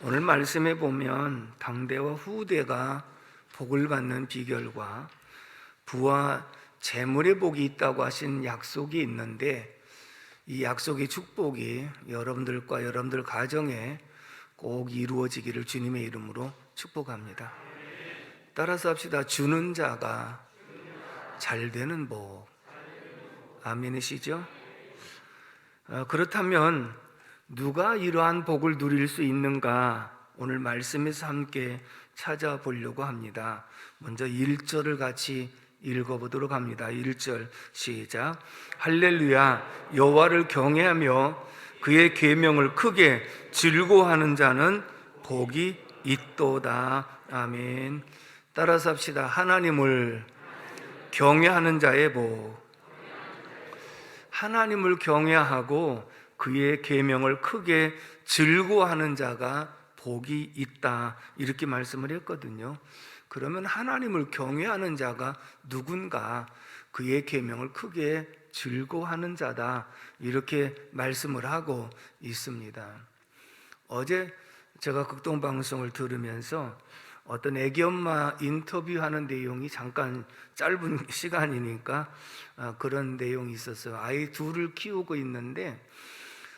오늘 말씀에 보면 당대와 후대가 복을 받는 비결과 부와 재물의 복이 있다고 하신 약속이 있는데, 이 약속의 축복이 여러분들과 여러분들 가정에 꼭 이루어지기를 주님의 이름으로 축복합니다. 따라서 합시다. 주는 자가 잘 되는 복. 아멘이시죠? 그렇다면 누가 이러한 복을 누릴 수 있는가? 오늘 말씀에서 함께 찾아보려고 합니다. 먼저 1절을 같이 읽어보도록 합니다. 1절 시작. 할렐루야. 여호와를 경외하며 그의 계명을 크게 즐거워하는 자는 복이 있도다. 아멘. 따라서 합시다. 하나님을 경외하는 자의 복. 하나님을 경외하고 그의 계명을 크게 즐거워하는 자가 복이 있다, 이렇게 말씀을 했거든요. 그러면 하나님을 경외하는 자가 누군가? 그의 계명을 크게 즐거워하는 자다, 이렇게 말씀을 하고 있습니다. 어제 제가 극동방송을 들으면서 어떤 애기엄마 인터뷰하는 내용이 잠깐 짧은 시간이니까 그런 내용이 있었어요. 아이 둘을 키우고 있는데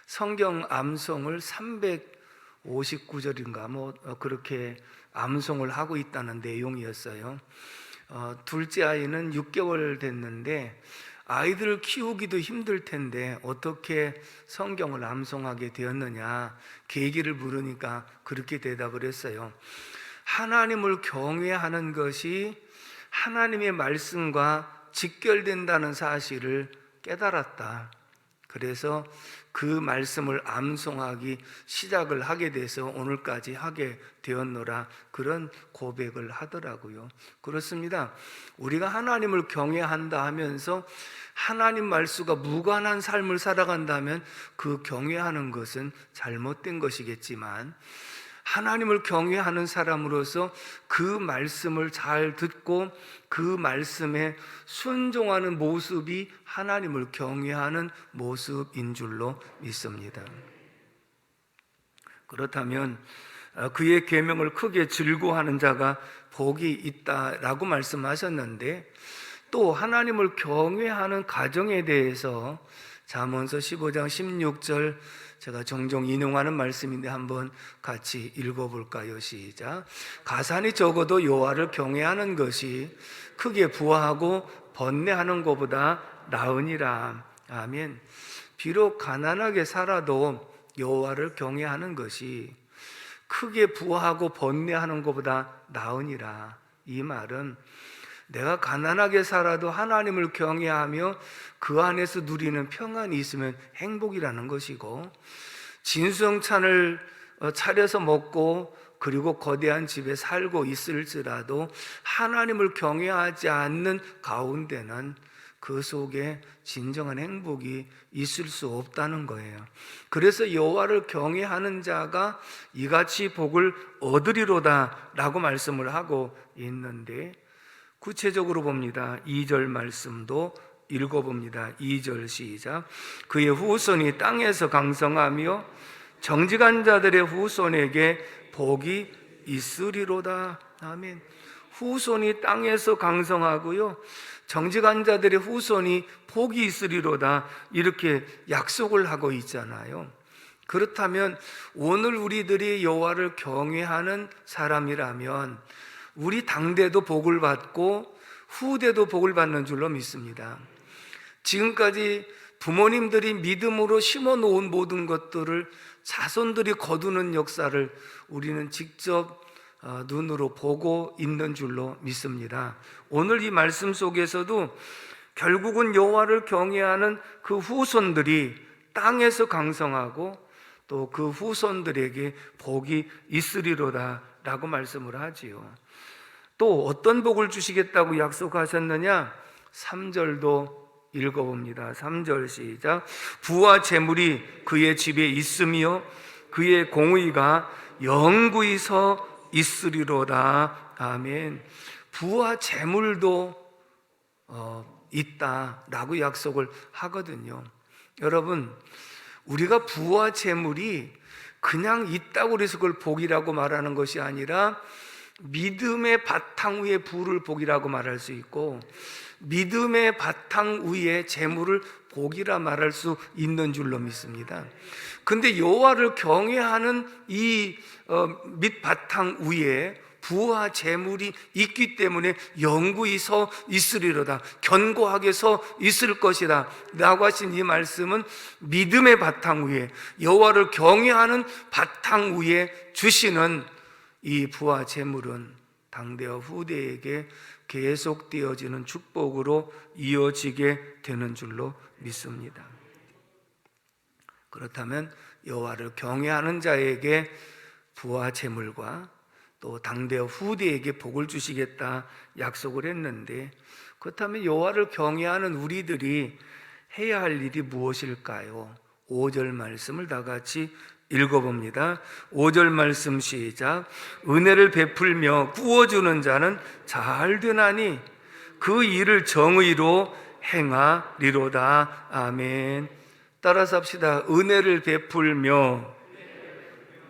성경 암송을 359절인가 그렇게 암송을 하고 있다는 내용이었어요. 둘째 아이는 6개월 됐는데 아이들을 키우기도 힘들 텐데 어떻게 성경을 암송하게 되었느냐, 계기를 물으니까 그렇게 대답을 했어요. 하나님을 경외하는 것이 하나님의 말씀과 직결된다는 사실을 깨달았다. 그래서 그 말씀을 암송하기 시작을 하게 돼서 오늘까지 하게 되었노라, 그런 고백을 하더라고요. 그렇습니다. 우리가 하나님을 경외한다 하면서 하나님 말씀과 무관한 삶을 살아간다면 그 경외하는 것은 잘못된 것이겠지만, 하나님을 경외하는 사람으로서 그 말씀을 잘 듣고 그 말씀에 순종하는 모습이 하나님을 경외하는 모습인 줄로 믿습니다. 그렇다면 그의 계명을 크게 즐거워하는 자가 복이 있다라고 말씀하셨는데, 또 하나님을 경외하는 가정에 대해서 잠언서 15장 16절, 제가 종종 인용하는 말씀인데 한번 같이 읽어볼까요? 시작. 가산이 적어도 여호와를 경외하는 것이 크게 부하고 번뇌하는 것보다 나으니라. 아멘. 비록 가난하게 살아도 여호와를 경외하는 것이 크게 부하고 번뇌하는 것보다 나으니라. 이 말은 내가 가난하게 살아도 하나님을 경외하며 그 안에서 누리는 평안이 있으면 행복이라는 것이고, 진수성찬을 차려서 먹고 그리고 거대한 집에 살고 있을지라도 하나님을 경외하지 않는 가운데는 그 속에 진정한 행복이 있을 수 없다는 거예요. 그래서 여호와를 경외하는 자가 이같이 복을 얻으리로다 라고 말씀을 하고 있는데, 구체적으로 봅니다. 2절 말씀도 읽어봅니다. 2절 시작. 그의 후손이 땅에서 강성하며 정직한 자들의 후손에게 복이 있으리로다. 아멘. 후손이 땅에서 강성하고요, 정직한 자들의 후손이 복이 있으리로다, 이렇게 약속을 하고 있잖아요. 그렇다면 오늘 우리들이 여호와를 경외하는 사람이라면 우리 당대도 복을 받고 후대도 복을 받는 줄로 믿습니다. 지금까지 부모님들이 믿음으로 심어놓은 모든 것들을 자손들이 거두는 역사를 우리는 직접 눈으로 보고 있는 줄로 믿습니다. 오늘 이 말씀 속에서도 결국은 여호와를 경외하는 그 후손들이 땅에서 강성하고 또 그 후손들에게 복이 있으리로다 라고 말씀을 하지요. 또 어떤 복을 주시겠다고 약속하셨느냐? 3절도 읽어봅니다. 3절 시작. 부와 재물이 그의 집에 있으며 그의 공의가 영구히 서 있으리로다. 아멘. 부와 재물도 있다라고 약속을 하거든요. 여러분, 우리가 부와 재물이 그냥 있다고 해서 그걸 복이라고 말하는 것이 아니라 믿음의 바탕 위에 부를 복이라고 말할 수 있고, 믿음의 바탕 위에 재물을 복이라 말할 수 있는 줄로 믿습니다. 근데 여호와를 경외하는 이 밑바탕 위에 부와 재물이 있기 때문에 영구히 서 있으리로다, 견고하게 서 있을 것이다 라고 하신 이 말씀은 믿음의 바탕 위에, 여호와를 경외하는 바탕 위에 주시는 이 부와 재물은 당대와 후대에게 계속되어지는 축복으로 이어지게 되는 줄로 믿습니다. 그렇다면 여호와를 경외하는 자에게 부와 재물과 또 당대와 후대에게 복을 주시겠다 약속을 했는데, 그렇다면 여호와를 경외하는 우리들이 해야 할 일이 무엇일까요? 5절 말씀을 다 같이 읽어봅니다. 5절 말씀 시작. 은혜를 베풀며 구워주는 자는 잘 되나니 그 일을 정의로 행하리로다. 아멘. 따라서 합시다. 은혜를 베풀며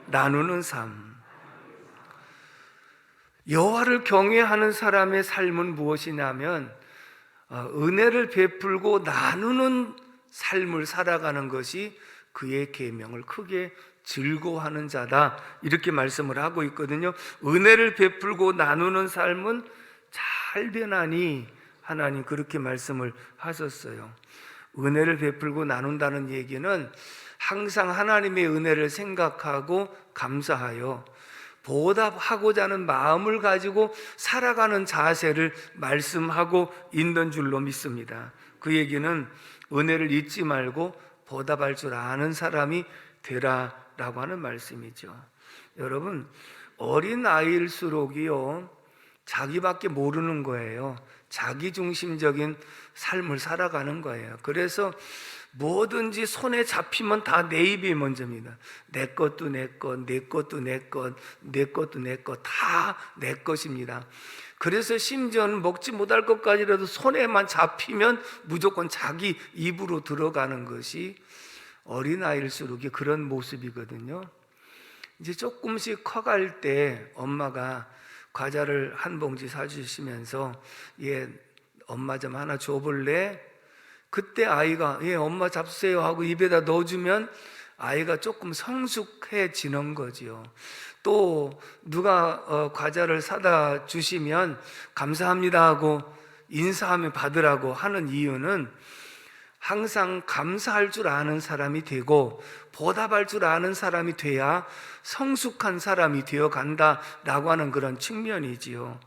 나누는 삶. 여호와를 경외하는 사람의 삶은 무엇이냐면 은혜를 베풀고 나누는 삶을 살아가는 것이 그의 계명을 크게 즐거워하는 자다, 이렇게 말씀을 하고 있거든요. 은혜를 베풀고 나누는 삶은 잘 되나니 하나님 그렇게 말씀을 하셨어요. 은혜를 베풀고 나눈다는 얘기는 항상 하나님의 은혜를 생각하고 감사하여 보답하고자 하는 마음을 가지고 살아가는 자세를 말씀하고 있는 줄로 믿습니다. 그 얘기는 은혜를 잊지 말고 보답할 줄 아는 사람이 되라라고 하는 말씀이죠. 여러분, 어린 아이일수록이요 자기밖에 모르는 거예요. 자기중심적인 삶을 살아가는 거예요. 그래서 뭐든지 손에 잡히면 다 내 입이 먼저입니다. 내 것도 내 것, 내 것도 내 것, 내 것도 내 것, 다 내 것입니다. 그래서 심지어는 먹지 못할 것까지라도 손에만 잡히면 무조건 자기 입으로 들어가는 것이 어린아이일수록 그런 모습이거든요. 이제 조금씩 커갈 때 엄마가 과자를 한 봉지 사주시면서 얘 엄마 좀 하나 줘볼래? 그때 아이가 예 엄마 잡수세요 하고 입에다 넣어주면 아이가 조금 성숙해지는 거지요. 또 누가 과자를 사다 주시면 감사합니다 하고 인사하며 받으라고 하는 이유는 항상 감사할 줄 아는 사람이 되고 보답할 줄 아는 사람이 돼야 성숙한 사람이 되어 간다라고 하는 그런 측면이지요.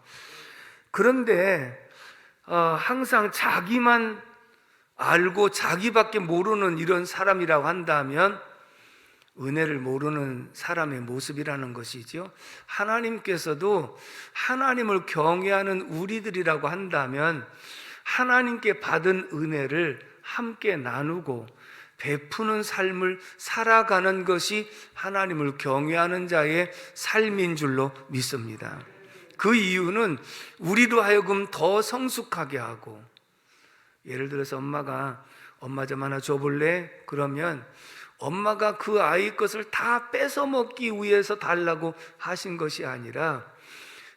그런데 항상 자기만 알고 자기밖에 모르는 이런 사람이라고 한다면 은혜를 모르는 사람의 모습이라는 것이죠. 하나님께서도 하나님을 경외하는 우리들이라고 한다면 하나님께 받은 은혜를 함께 나누고 베푸는 삶을 살아가는 것이 하나님을 경외하는 자의 삶인 줄로 믿습니다. 그 이유는 우리로 하여금 더 성숙하게 하고, 예를 들어서 엄마가 엄마 좀 하나 줘볼래? 그러면 엄마가 그 아이 것을 다 뺏어 먹기 위해서 달라고 하신 것이 아니라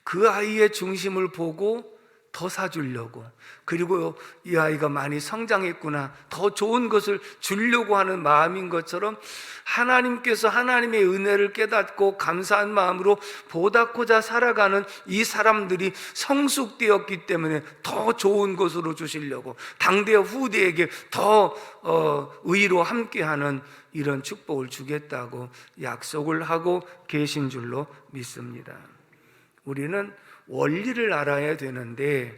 그 아이의 중심을 보고 더 사주려고, 그리고 이 아이가 많이 성장했구나, 더 좋은 것을 주려고 하는 마음인 것처럼 하나님께서 하나님의 은혜를 깨닫고 감사한 마음으로 보답고자 살아가는 이 사람들이 성숙되었기 때문에 더 좋은 것으로 주시려고 당대와 후대에게 더 의로 함께하는 이런 축복을 주겠다고 약속을 하고 계신 줄로 믿습니다. 우리는 원리를 알아야 되는데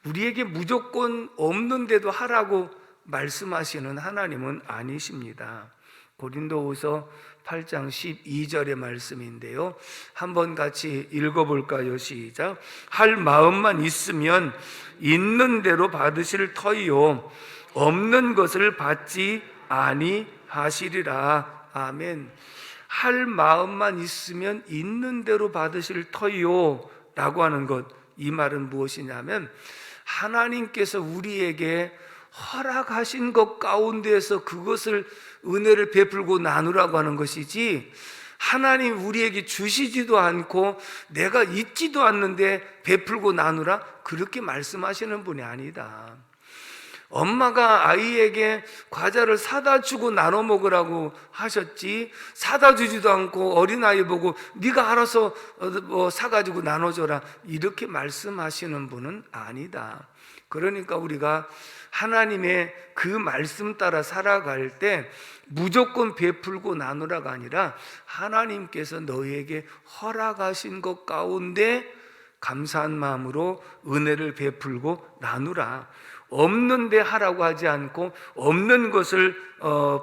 우리에게 무조건 없는데도 하라고 말씀하시는 하나님은 아니십니다. 고린도후서 8장 12절의 말씀인데요, 한번 같이 읽어볼까요? 시작. 할 마음만 있으면 있는 대로 받으실 터이요 없는 것을 받지 아니하시리라. 아멘. 할 마음만 있으면 있는 대로 받으실 터이요 라고 하는 것, 이 말은 무엇이냐면 하나님께서 우리에게 허락하신 것 가운데에서 그것을 은혜를 베풀고 나누라고 하는 것이지, 하나님 우리에게 주시지도 않고 내가 있지도 않는데 베풀고 나누라, 그렇게 말씀하시는 분이 아니다. 엄마가 아이에게 과자를 사다 주고 나눠 먹으라고 하셨지, 사다 주지도 않고 어린아이 보고 네가 알아서 사가지고 나눠줘라, 이렇게 말씀하시는 분은 아니다. 그러니까 우리가 하나님의 그 말씀 따라 살아갈 때 무조건 베풀고 나누라가 아니라 하나님께서 너희에게 허락하신 것 가운데 감사한 마음으로 은혜를 베풀고 나누라. 없는데 하라고 하지 않고 없는 것을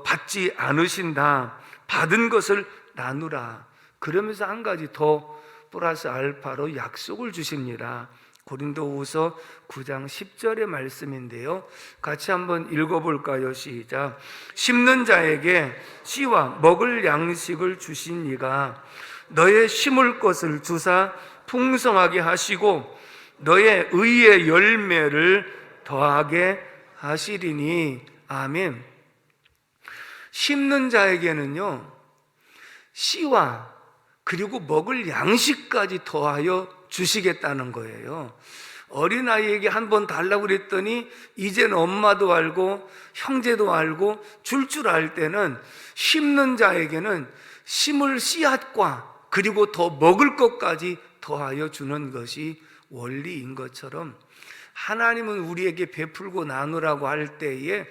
받지 않으신다. 받은 것을 나누라. 그러면서 한 가지 더 플러스 알파로 약속을 주십니다. 고린도후서 9장 10절의 말씀인데요, 같이 한번 읽어볼까요? 시작. 심는 자에게 씨와 먹을 양식을 주신 이가 너의 심을 것을 주사 풍성하게 하시고 너의 의의 열매를 더하게 하시리니. 아멘. 심는 자에게는요, 씨와 그리고 먹을 양식까지 더하여 주시겠다는 거예요. 어린아이에게 한번 달라고 그랬더니 이제는 엄마도 알고 형제도 알고 줄 알 때는 심는 자에게는 심을 씨앗과 그리고 더 먹을 것까지 더하여 주는 것이 원리인 것처럼, 하나님은 우리에게 베풀고 나누라고 할 때에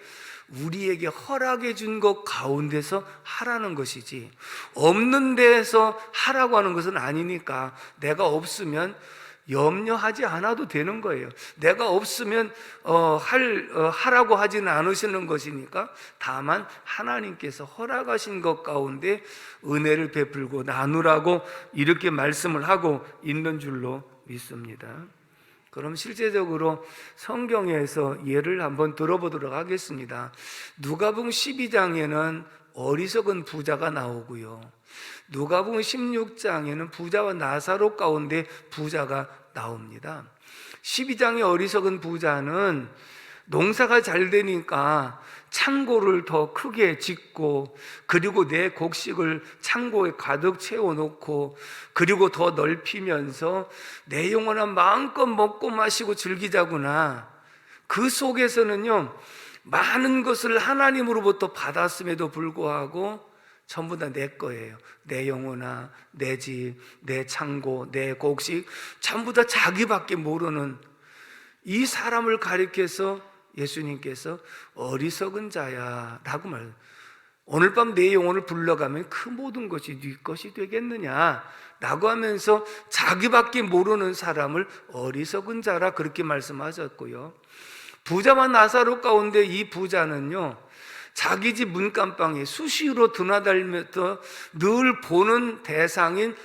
우리에게 허락해 준 것 가운데서 하라는 것이지, 없는 데에서 하라고 하는 것은 아니니까 내가 없으면 염려하지 않아도 되는 거예요. 내가 없으면 하라고 하지는 않으시는 것이니까, 다만 하나님께서 허락하신 것 가운데 은혜를 베풀고 나누라고 이렇게 말씀을 하고 있는 줄로 믿습니다. 그럼 실제적으로 성경에서 예를 한번 들어보도록 하겠습니다. 누가복음 12장에는 어리석은 부자가 나오고요, 누가복음 16장에는 부자와 나사로 가운데 부자가 나옵니다. 12장의 어리석은 부자는 농사가 잘 되니까 창고를 더 크게 짓고, 그리고 내 곡식을 창고에 가득 채워놓고, 그리고 더 넓히면서 내 영혼은 마음껏 먹고 마시고 즐기자구나. 그 속에서는요, 많은 것을 하나님으로부터 받았음에도 불구하고 전부 다 내 거예요. 내 영혼아, 내 집, 내 창고, 내 곡식, 전부 다 자기밖에 모르는 이 사람을 가리켜서 예수님께서 어리석은 자야 라고 말해요. 오늘 밤 내 영혼을 불러가면 그 모든 것이 네 것이 되겠느냐 라고 하면서 자기밖에 모르는 사람을 어리석은 자라 그렇게 말씀하셨고요, 부자와 나사로 가운데 이 부자는요, 자기 집 문간방에 수시로 드나들면서 늘 보는 대상인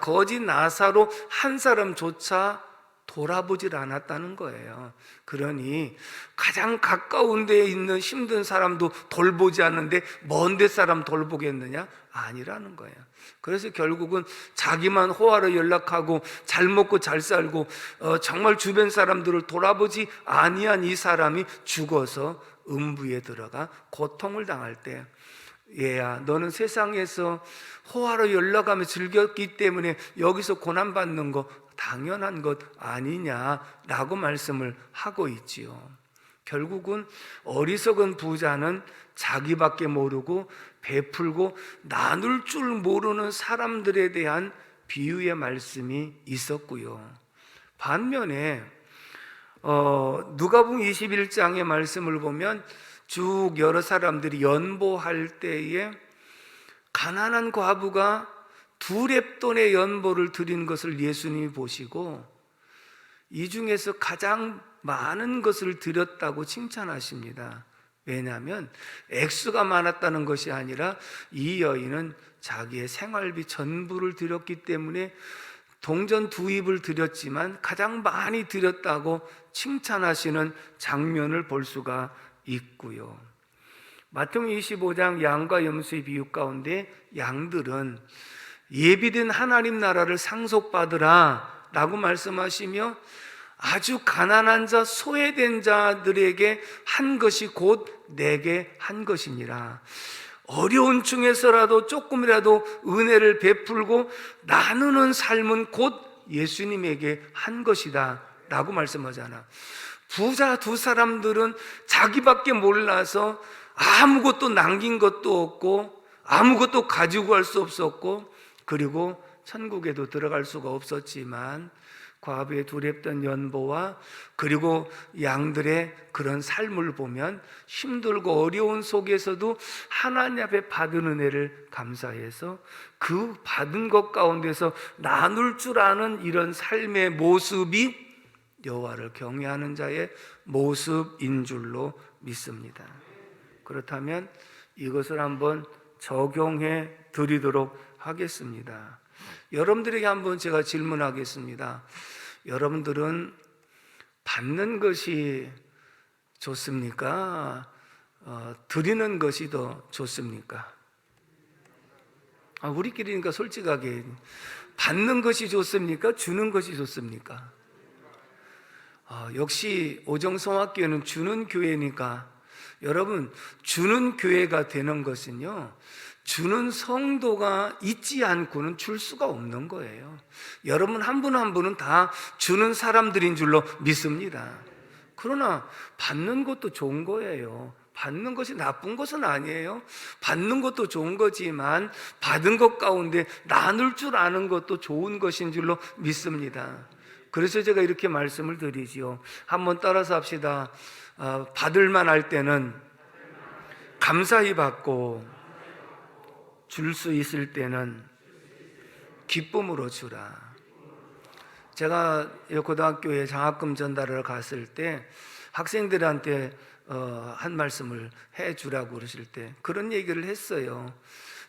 거지 나사로 한 사람조차 돌아보질 않았다는 거예요. 그러니 가장 가까운 데에 있는 힘든 사람도 돌보지 않는데 먼 데 사람 돌보겠느냐? 아니라는 거예요. 그래서 결국은 자기만 호화로 연락하고 잘 먹고 잘 살고 정말 주변 사람들을 돌아보지 아니한 이 사람이 죽어서 음부에 들어가 고통을 당할 때, 얘야 너는 세상에서 호화로 연락하며 즐겼기 때문에 여기서 고난받는 거 당연한 것 아니냐라고 말씀을 하고 있지요. 결국은 어리석은 부자는 자기밖에 모르고 베풀고 나눌 줄 모르는 사람들에 대한 비유의 말씀이 있었고요, 반면에 누가복음 21장의 말씀을 보면 쭉 여러 사람들이 연보할 때에 가난한 과부가 2렙돈의 연보를 드린 것을 예수님이 보시고 이 중에서 가장 많은 것을 드렸다고 칭찬하십니다. 왜냐하면 액수가 많았다는 것이 아니라 이 여인은 자기의 생활비 전부를 드렸기 때문에 동전 2입을 드렸지만 가장 많이 드렸다고 칭찬하시는 장면을 볼 수가 있고요, 마태복음 25장 양과 염소의 비유 가운데 양들은 예비된 하나님 나라를 상속받으라 라고 말씀하시며 아주 가난한 자, 소외된 자들에게 한 것이 곧 내게 한 것이니라. 어려운 중에서라도 조금이라도 은혜를 베풀고 나누는 삶은 곧 예수님에게 한 것이다 라고 말씀하잖아. 부자 두 사람들은 자기밖에 몰라서 아무것도 남긴 것도 없고 아무것도 가지고 갈 수 없었고, 그리고 천국에도 들어갈 수가 없었지만 과부의 두렵던 연보와 그리고 양들의 그런 삶을 보면 힘들고 어려운 속에서도 하나님 앞에 받은 은혜를 감사해서 그 받은 것 가운데서 나눌 줄 아는 이런 삶의 모습이 여호와를 경외하는 자의 모습인 줄로 믿습니다. 그렇다면 이것을 한번 적용해 드리도록 하겠습니다. 여러분들에게 한번 제가 질문하겠습니다. 여러분들은 받는 것이 좋습니까? 드리는 것이 더 좋습니까? 우리끼리니까 솔직하게 받는 것이 좋습니까? 주는 것이 좋습니까? 역시 오정성학교는 주는 교회니까, 여러분, 주는 교회가 되는 것은요, 주는 성도가 있지 않고는 줄 수가 없는 거예요. 여러분 한 분 한 분은 다 주는 사람들인 줄로 믿습니다. 그러나 받는 것도 좋은 거예요. 받는 것이 나쁜 것은 아니에요. 받는 것도 좋은 거지만 받은 것 가운데 나눌 줄 아는 것도 좋은 것인 줄로 믿습니다. 그래서 제가 이렇게 말씀을 드리지요. 한번 따라서 합시다. 받을 만할 때는 감사히 받고 줄 수 있을 때는 기쁨으로 주라. 제가 고등학교에 장학금 전달을 갔을 때 학생들한테 한 말씀을 해주라고 그러실 때 그런 얘기를 했어요.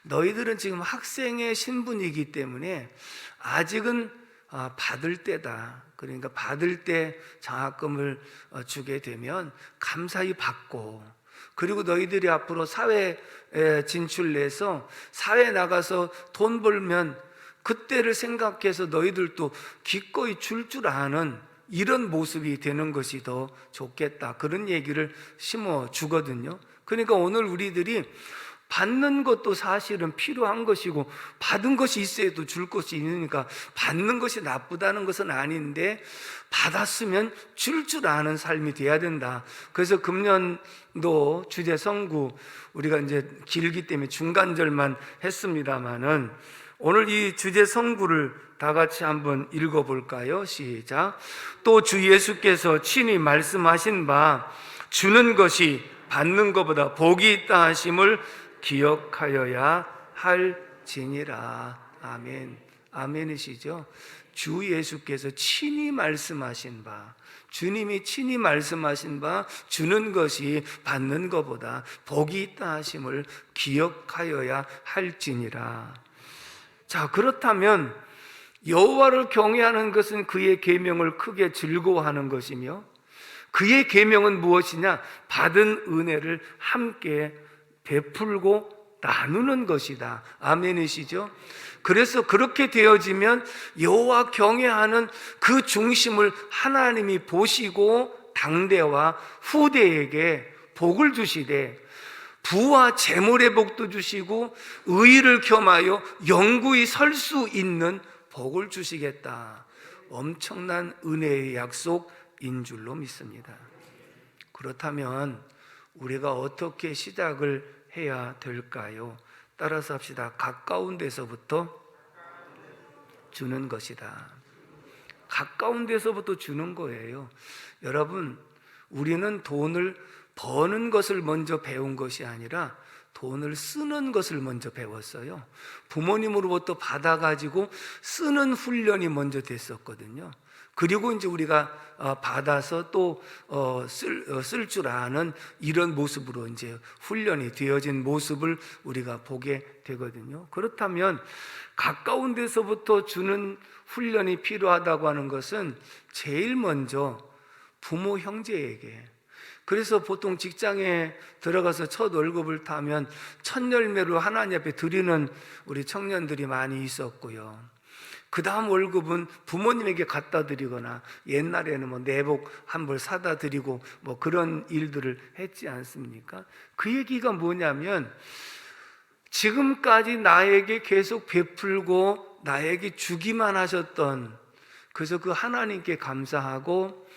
너희들은 지금 학생의 신분이기 때문에 아직은 받을 때다. 그러니까 받을 때 장학금을 주게 되면 감사히 받고, 그리고 너희들이 앞으로 사회에 진출해서 사회에 나가서 돈 벌면 그때를 생각해서 너희들도 기꺼이 줄 아는 이런 모습이 되는 것이 더 좋겠다, 그런 얘기를 심어 주거든요. 그러니까 오늘 우리들이 받는 것도 사실은 필요한 것이고 받은 것이 있어야도 줄 것이 있으니까 받는 것이 나쁘다는 것은 아닌데 받았으면 줄 아는 삶이 돼야 된다. 그래서 금년도 주제 성구 우리가 이제 길기 때문에 중간절만 했습니다마는 오늘 이 주제 성구를 다 같이 한번 읽어볼까요? 시작. 또 주 예수께서 친히 말씀하신 바 주는 것이 받는 것보다 복이 있다 하심을 기억하여야 할지니라. 아멘. 아멘이시죠? 주 예수께서 친히 말씀하신 바, 주님이 친히 말씀하신 바 주는 것이 받는 것보다 복이 있다 하심을 기억하여야 할지니라. 자, 그렇다면 여호와를 경외하는 것은 그의 계명을 크게 즐거워하는 것이며, 그의 계명은 무엇이냐? 받은 은혜를 함께 베풀고 나누는 것이다. 아멘이시죠? 그래서 그렇게 되어지면 여호와 경외하는 그 중심을 하나님이 보시고 당대와 후대에게 복을 주시되 부와 재물의 복도 주시고 의를 겸하여 영구히 설 수 있는 복을 주시겠다. 엄청난 은혜의 약속인 줄로 믿습니다. 그렇다면 우리가 어떻게 시작을 해야 될까요? 따라서 합시다. 가까운 데서부터 주는 것이다. 가까운 데서부터 주는 거예요. 여러분, 우리는 돈을 버는 것을 먼저 배운 것이 아니라 돈을 쓰는 것을 먼저 배웠어요. 부모님으로부터 받아가지고 쓰는 훈련이 먼저 됐었거든요. 그리고 이제 우리가 받아서 또 쓸 줄 아는 이런 모습으로 이제 훈련이 되어진 모습을 우리가 보게 되거든요. 그렇다면 가까운 데서부터 주는 훈련이 필요하다고 하는 것은 제일 먼저 부모 형제에게, 그래서 보통 직장에 들어가서 첫 월급을 타면 첫 열매로 하나님 앞에 드리는 우리 청년들이 많이 있었고요. 그 다음 월급은 부모님에게 갖다 드리거나 옛날에는 뭐 내복 한 벌 사다 드리고 뭐 그런 일들을 했지 않습니까? 그 얘기가 뭐냐면 지금까지 나에게 계속 베풀고 나에게 주기만 하셨던, 그래서 그 하나님께 감사하고,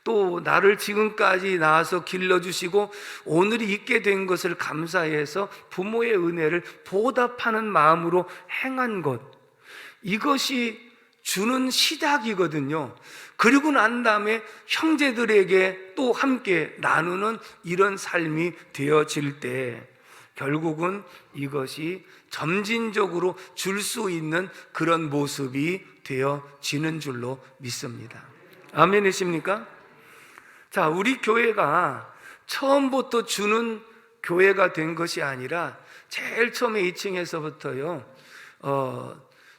또 나를 지금까지 낳아서 길러주시고 오늘이 있게 된 것을 감사해서 부모의 은혜를 보답하는 마음으로 행한 것, 이것이 주는 시작이거든요. 그리고 난 다음에 형제들에게 또 함께 나누는 이런 삶이 되어질 때 결국은 이것이 점진적으로 줄 수 있는 그런 모습이 되어지는 줄로 믿습니다. 아멘이십니까? 자, 우리 교회가 처음부터 주는 교회가 된 것이 아니라 제일 처음에 2층에서부터요,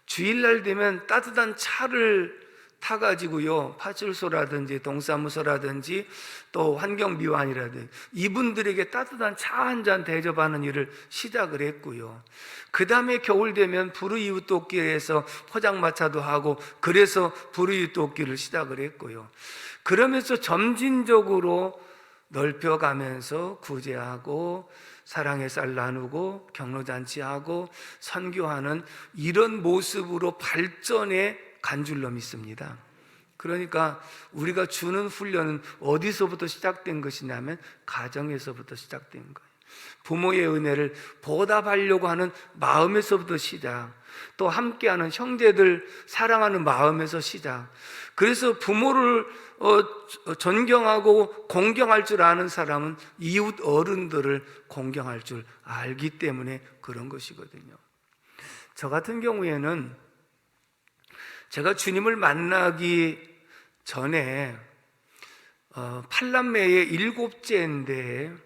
주일날 되면 따뜻한 차를 타가지고요, 파출소라든지 동사무소라든지 또 환경미화원이라든지 이분들에게 따뜻한 차 한 잔 대접하는 일을 시작을 했고요. 그 다음에 겨울 되면 불우이웃 돕기에서 포장마차도 하고, 그래서 불우이웃 돕기를 시작을 했고요. 그러면서 점진적으로 넓혀가면서 구제하고 사랑의 쌀 나누고 격려잔치하고 선교하는 이런 모습으로 발전해 간 줄로 믿습니다. 그러니까 우리가 주는 훈련은 어디서부터 시작된 것이냐면 가정에서부터 시작된 거예요. 부모의 은혜를 보답하려고 하는 마음에서부터 시작, 또 함께하는 형제들 사랑하는 마음에서 시작. 그래서 부모를 존경하고 공경할 줄 아는 사람은 이웃 어른들을 공경할 줄 알기 때문에 그런 것이거든요. 저 같은 경우에는 제가 주님을 만나기 전에 8남매의 7째인데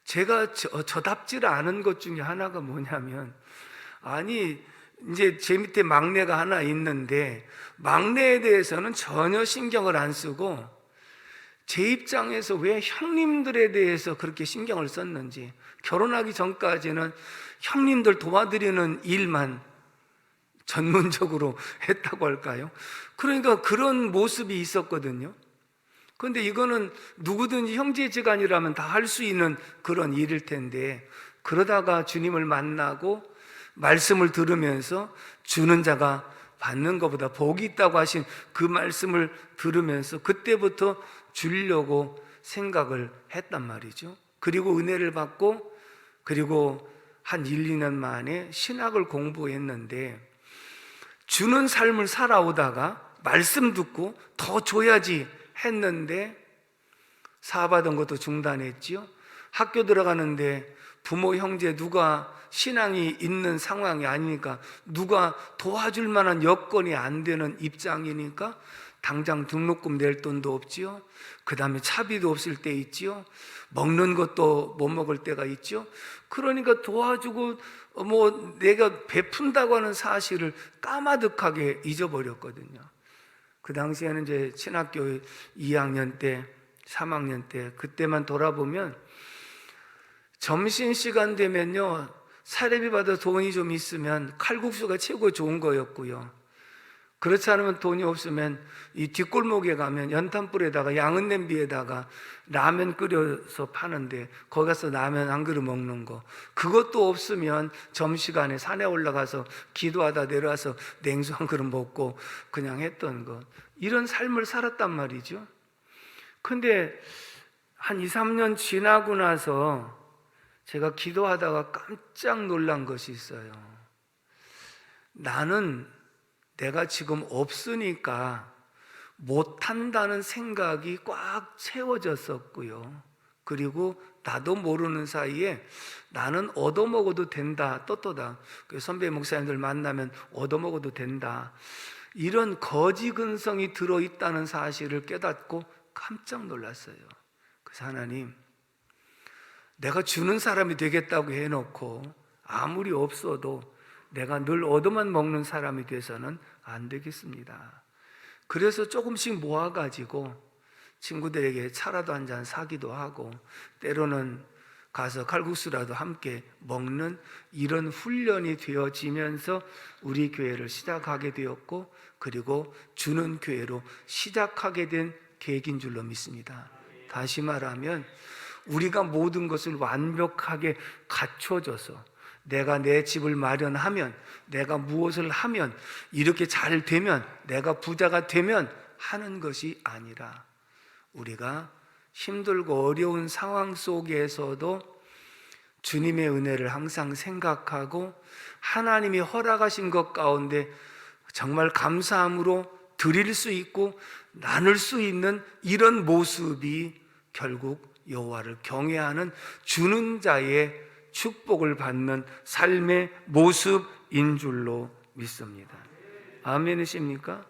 제가 저답지 않은 것 중에 하나가 뭐냐면, 아니 이제 제 밑에 막내가 하나 있는데 막내에 대해서는 전혀 신경을 안 쓰고 제 입장에서 왜 형님들에 대해서 그렇게 신경을 썼는지, 결혼하기 전까지는 형님들 도와드리는 일만 전문적으로 했다고 할까요? 그러니까 그런 모습이 있었거든요. 그런데 이거는 누구든지 형제지간이라면 다 할 수 있는 그런 일일 텐데, 그러다가 주님을 만나고 말씀을 들으면서 주는 자가 받는 것보다 복이 있다고 하신 그 말씀을 들으면서 그때부터 주려고 생각을 했단 말이죠. 그리고 은혜를 받고, 그리고 한 1, 2년 만에 신학을 공부했는데, 주는 삶을 살아오다가 말씀 듣고 더 줘야지 했는데 사업하던 것도 중단했지요. 학교 들어가는데 부모 형제 누가 신앙이 있는 상황이 아니니까, 누가 도와줄 만한 여건이 안 되는 입장이니까 당장 등록금 낼 돈도 없지요. 그 다음에 차비도 없을 때 있지요. 먹는 것도 못 먹을 때가 있죠. 그러니까 도와주고 내가 베푼다고 하는 사실을 까마득하게 잊어버렸거든요. 그 당시에는 이제 신학교 2학년 때, 3학년 때, 그때만 돌아보면 점심시간 되면요, 사례비 받아 돈이 좀 있으면 칼국수가 최고 좋은 거였고요. 그렇지 않으면 돈이 없으면 이 뒷골목에 가면 연탄불에다가 양은 냄비에다가 라면 끓여서 파는데 거기 가서 라면 한 그릇 먹는 거, 그것도 없으면 점심시간에 산에 올라가서 기도하다 내려와서 냉수 한 그릇 먹고 그냥 했던 것, 이런 삶을 살았단 말이죠. 근데 한 2, 3년 지나고 나서 제가 기도하다가 깜짝 놀란 것이 있어요. 나는 내가 지금 없으니까 못한다는 생각이 꽉 채워졌었고요. 그리고 나도 모르는 사이에 나는 얻어먹어도 된다, 떳떳다. 선배 목사님들 만나면 얻어먹어도 된다, 이런 거지 근성이 들어있다는 사실을 깨닫고 깜짝 놀랐어요. 그래서 하나님, 내가 주는 사람이 되겠다고 해놓고 아무리 없어도 내가 늘 얻어만 먹는 사람이 돼서는 안 되겠습니다. 그래서 조금씩 모아가지고 친구들에게 차라도 한 잔 사기도 하고, 때로는 가서 칼국수라도 함께 먹는 이런 훈련이 되어지면서 우리 교회를 시작하게 되었고, 그리고 주는 교회로 시작하게 된 계기인 줄로 믿습니다. 다시 말하면 우리가 모든 것을 완벽하게 갖춰져서 내가 내 집을 마련하면, 내가 무엇을 하면, 이렇게 잘 되면, 내가 부자가 되면 하는 것이 아니라, 우리가 힘들고 어려운 상황 속에서도 주님의 은혜를 항상 생각하고 하나님이 허락하신 것 가운데 정말 감사함으로 드릴 수 있고 나눌 수 있는 이런 모습이 결국 여호와를 경외하는 주는 자의 축복을 받는 삶의 모습인 줄로 믿습니다. 아멘이십니까?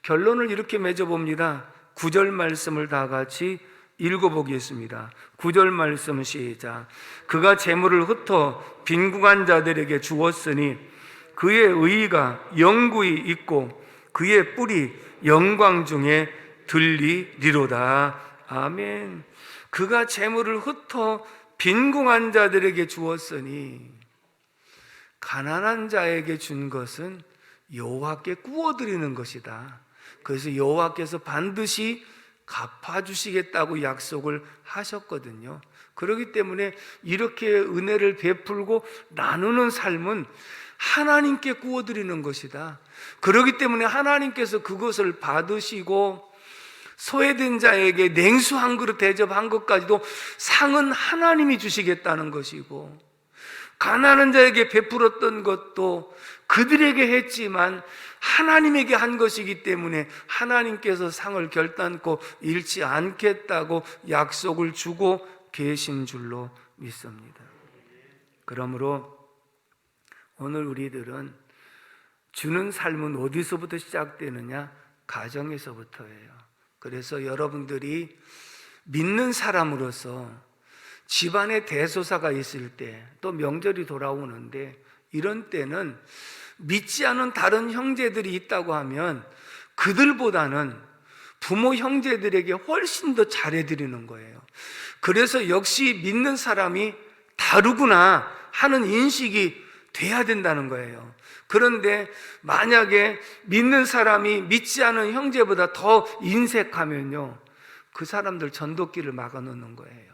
결론을 이렇게 맺어봅니다. 9절 말씀을 다 같이 읽어보겠습니다. 9절 말씀 시작. 그가 재물을 흩어 빈궁한 자들에게 주었으니 그의 의의가 영구히 있고 그의 뿔이 영광 중에 들리리로다. 아멘. 그가 재물을 흩어 빈궁한 자들에게 주었으니, 가난한 자에게 준 것은 여호와께 구워드리는 것이다. 그래서 여호와께서 반드시 갚아주시겠다고 약속을 하셨거든요. 그렇기 때문에 이렇게 은혜를 베풀고 나누는 삶은 하나님께 구워드리는 것이다. 그렇기 때문에 하나님께서 그것을 받으시고 소외된 자에게 냉수 한 그릇 대접한 것까지도 상은 하나님이 주시겠다는 것이고, 가난한 자에게 베풀었던 것도 그들에게 했지만 하나님에게 한 것이기 때문에 하나님께서 상을 결단코 잃지 않겠다고 약속을 주고 계신 줄로 믿습니다. 그러므로 오늘 우리들은 주는 삶은 어디서부터 시작되느냐? 가정에서부터예요. 그래서 여러분들이 믿는 사람으로서 집안에 대소사가 있을 때, 또 명절이 돌아오는데, 이런 때는 믿지 않은 다른 형제들이 있다고 하면 그들보다는 부모 형제들에게 훨씬 더 잘해드리는 거예요. 그래서 역시 믿는 사람이 다르구나 하는 인식이 돼야 된다는 거예요. 그런데 만약에 믿는 사람이 믿지 않은 형제보다 더 인색하면요, 그 사람들 전도길을 막아놓는 거예요.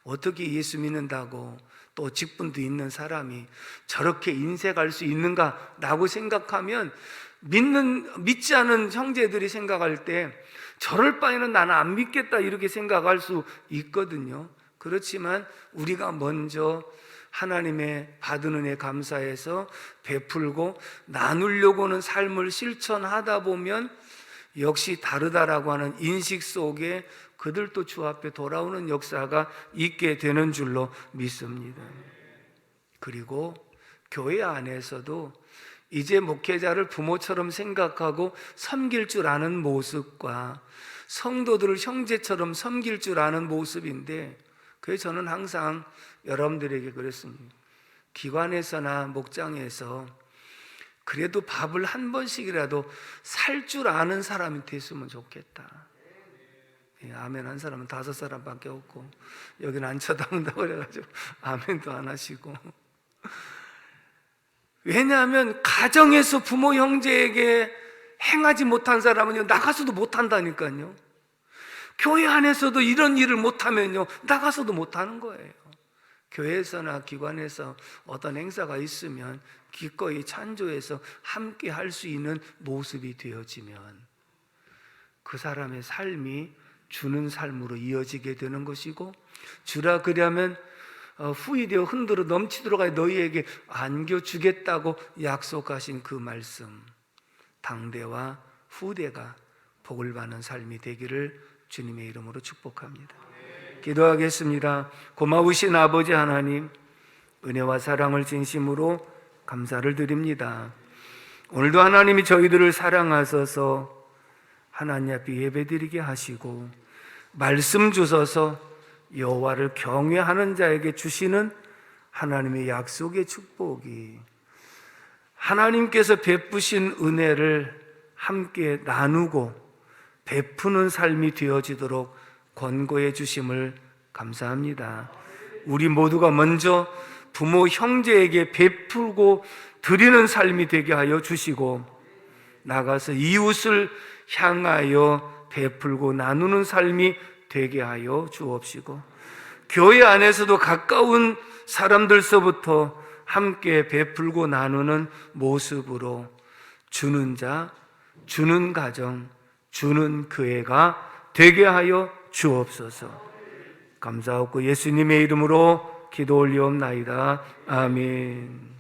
어떻게 예수 믿는다고 또 직분도 있는 사람이 저렇게 인색할 수 있는가라고 생각하면, 믿지 않은 형제들이 생각할 때 저럴 바에는 나는 안 믿겠다 이렇게 생각할 수 있거든요. 그렇지만 우리가 먼저 하나님의 받은 은혜 감사해서 베풀고 나누려고 하는 삶을 실천하다 보면 역시 다르다라고 하는 인식 속에 그들도 주 앞에 돌아오는 역사가 있게 되는 줄로 믿습니다. 그리고 교회 안에서도 이제 목회자를 부모처럼 생각하고 섬길 줄 아는 모습과 성도들을 형제처럼 섬길 줄 아는 모습인데, 그래서 저는 항상 여러분들에게 그랬습니다. 기관에서나 목장에서 그래도 밥을 한 번씩이라도 살 줄 아는 사람이 됐으면 좋겠다. 아멘 한 사람은 5사람밖에 없고, 여기는 안 쳐다본다고 그래가지고 아멘도 안 하시고. 왜냐하면 가정에서 부모 형제에게 행하지 못한 사람은요, 나가서도 못한다니까요. 교회 안에서도 이런 일을 못하면요, 나가서도 못하는 거예요. 교회에서나 기관에서 어떤 행사가 있으면 기꺼이 찬조해서 함께 할 수 있는 모습이 되어지면 그 사람의 삶이 주는 삶으로 이어지게 되는 것이고, 주라 그러면 후이되어 흔들어 넘치도록 하여 너희에게 안겨주겠다고 약속하신 그 말씀, 당대와 후대가 복을 받는 삶이 되기를 주님의 이름으로 축복합니다. 기도하겠습니다. 고마우신 아버지 하나님, 은혜와 사랑을 진심으로 감사를 드립니다. 오늘도 하나님이 저희들을 사랑하셔서 하나님 앞에 예배드리게 하시고 말씀 주셔서 여호와를 경외하는 자에게 주시는 하나님의 약속의 축복이, 하나님께서 베푸신 은혜를 함께 나누고 베푸는 삶이 되어지도록 권고해 주심을 감사합니다. 우리 모두가 먼저 부모 형제에게 베풀고 드리는 삶이 되게 하여 주시고, 나가서 이웃을 향하여 베풀고 나누는 삶이 되게 하여 주옵시고, 교회 안에서도 가까운 사람들서부터 함께 베풀고 나누는 모습으로 주는 자, 주는 가정, 주는 교회가 되게 하여 주옵소서. 감사하고 예수님의 이름으로 기도 올리옵나이다. 아멘.